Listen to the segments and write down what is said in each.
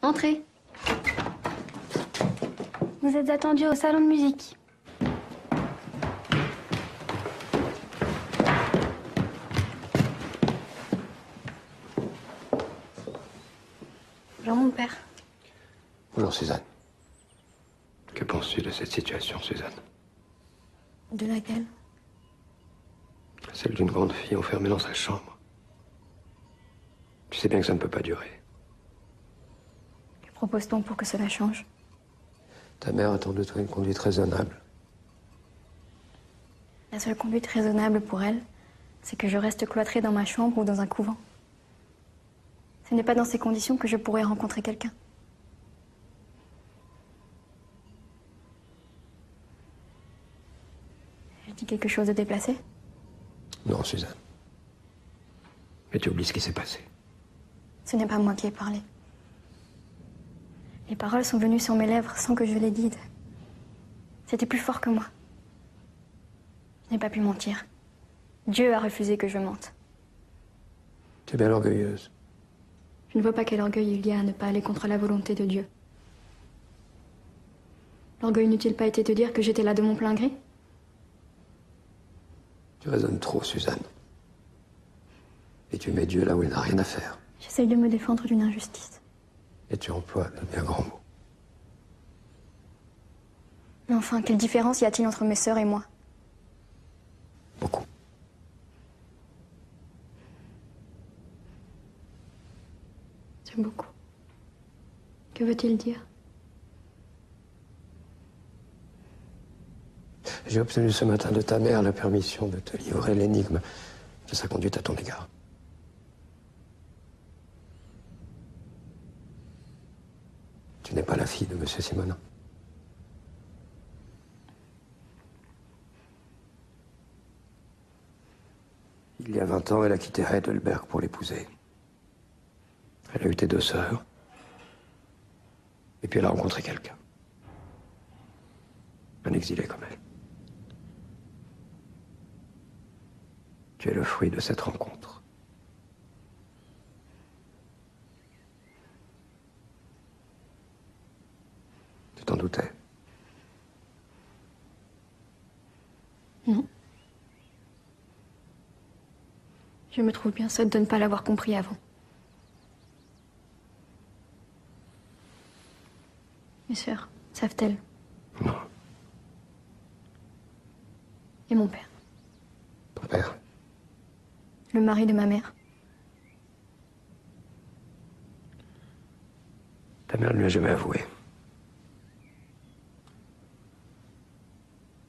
Entrez. Vous êtes attendu au salon de musique. Bonjour, mon père. Bonjour, Suzanne. Que penses-tu de cette situation, Suzanne? De laquelle? Celle d'une grande fille enfermée dans sa chambre. Tu sais bien que ça ne peut pas durer. Que propose-t-on pour que cela change? Ta mère attend de toi une conduite raisonnable. La seule conduite raisonnable pour elle, c'est que je reste cloîtrée dans ma chambre ou dans un couvent. Ce n'est pas dans ces conditions que je pourrais rencontrer quelqu'un. Je dis quelque chose de déplacé? Non, Suzanne. Mais tu oublies ce qui s'est passé. Ce n'est pas moi qui ai parlé. Les paroles sont venues sur mes lèvres sans que je les guide. C'était plus fort que moi. Je n'ai pas pu mentir. Dieu a refusé que je mente. Tu es bien orgueilleuse. Je ne vois pas quel orgueil il y a à ne pas aller contre la volonté de Dieu. L'orgueil n'eût-il pas été de dire que j'étais là de mon plein gré? Tu raisonnes trop, Suzanne. Et tu mets Dieu là où il n'a rien à faire. J'essaye de me défendre d'une injustice. Et tu emploies de bien grands mots. Mais enfin, quelle différence y a-t-il entre mes sœurs et moi? Beaucoup. C'est beaucoup. Que veut-il dire? J'ai obtenu ce matin de ta mère la permission de te livrer l'énigme de sa conduite à ton égard. Tu n'es pas la fille de Monsieur Simonin. Il y a 20 ans, elle a quitté Heidelberg pour l'épouser. Elle a eu tes 2 sœurs. Et puis elle a rencontré quelqu'un. Un exilé comme elle. Tu es le fruit de cette rencontre. Tu t'en doutais? Non. Je me trouve bien sotte de ne pas l'avoir compris avant. Mes sœurs, savent-elles? Non. Et mon père? Ton père? Le mari de ma mère? Ta mère ne lui a jamais avoué.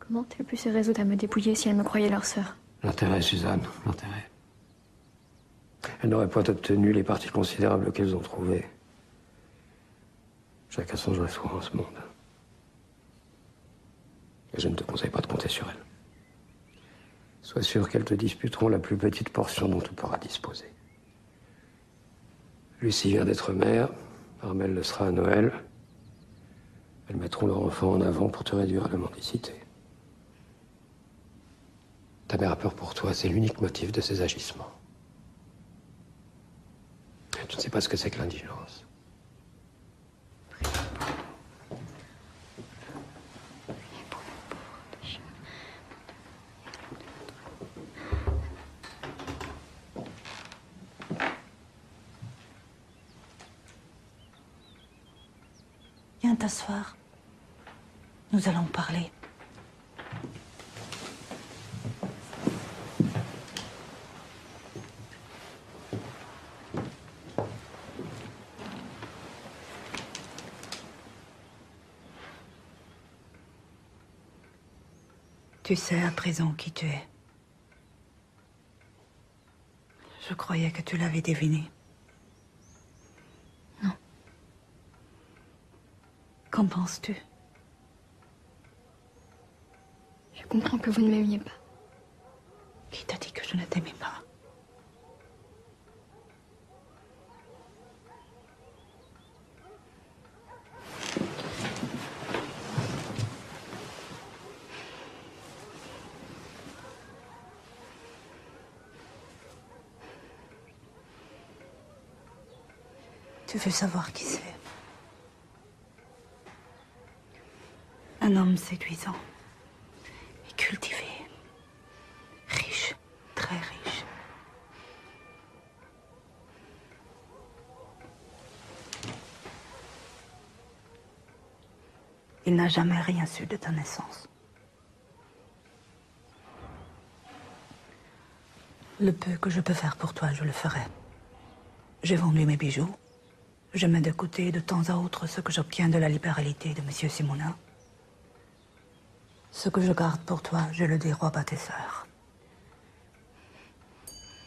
Comment a-t-elle pu se résoudre à me dépouiller si elle me croyait leur sœur? L'intérêt, Suzanne, l'intérêt. Elle n'aurait point obtenu les parties considérables qu'elles ont trouvées. Chacun songe à soi en ce monde. Et je ne te conseille pas de compter sur elles. Sois sûr qu'elles te disputeront la plus petite portion dont tu pourras disposer. Lucie vient d'être mère, Armelle le sera à Noël. Elles mettront leur enfant en avant pour te réduire à la mendicité. Ta mère a peur pour toi, c'est l'unique motif de ses agissements. Tu ne sais pas ce que c'est que l'indigence. Viens t'asseoir. Nous allons parler. Tu sais à présent qui tu es. Je croyais que tu l'avais deviné. Non. Qu'en penses-tu? Je comprends que vous ne m'aimiez pas. Qui t'a dit que je ne t'aimais pas? Tu veux savoir qui c'est? Un homme séduisant et cultivé. Riche, très riche. Il n'a jamais rien su de ta naissance. Le peu que je peux faire pour toi, je le ferai. J'ai vendu mes bijoux. Je mets de côté de temps à autre ce que j'obtiens de la libéralité de Monsieur Simonin. Ce que je garde pour toi, je le dérobe à tes sœurs.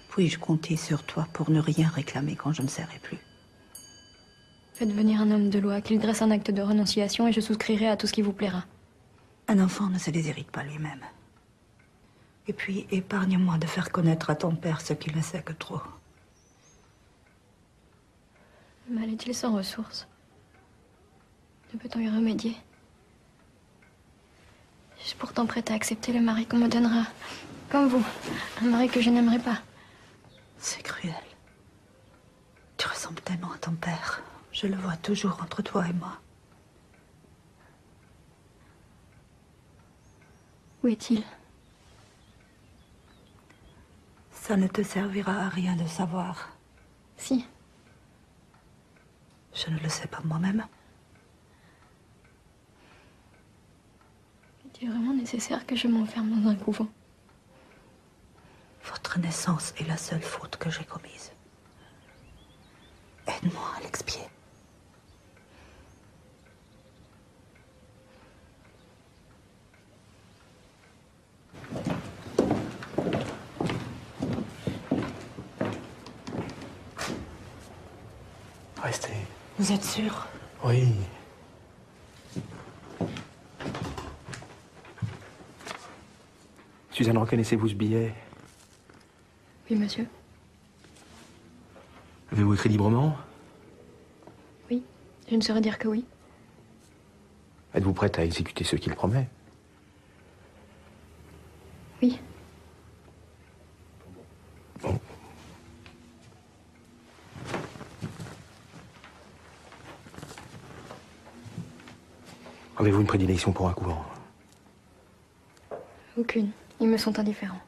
Puis-je compter sur toi pour ne rien réclamer quand je ne serai plus? Faites venir un homme de loi, qu'il dresse un acte de renonciation et je souscrirai à tout ce qui vous plaira. Un enfant ne se déshérite pas lui-même. Et puis, épargne-moi de faire connaître à ton père ce qu'il ne sait que trop. Le mal est-il sans ressources? Ne peut-on y remédier? Je suis pourtant prête à accepter le mari qu'on me donnera. Comme vous, un mari que je n'aimerais pas. C'est cruel. Tu ressembles tellement à ton père. Je le vois toujours entre toi et moi. Où est-il? Ça ne te servira à rien de savoir. Si. Je ne le sais pas moi-même. Est-il vraiment nécessaire que je m'enferme dans un couvent? Votre naissance est la seule faute que j'ai commise. Aide-moi à l'expier. Restez. Vous êtes sûr? Oui. Suzanne, reconnaissez-vous ce billet? Oui, monsieur. Avez-vous écrit librement? Oui. Je ne saurais dire que oui. Êtes-vous prête à exécuter ce qu'il promet? Oui. Bon. Avez-vous une prédilection pour un couvent? Aucune. Ils me sont indifférents.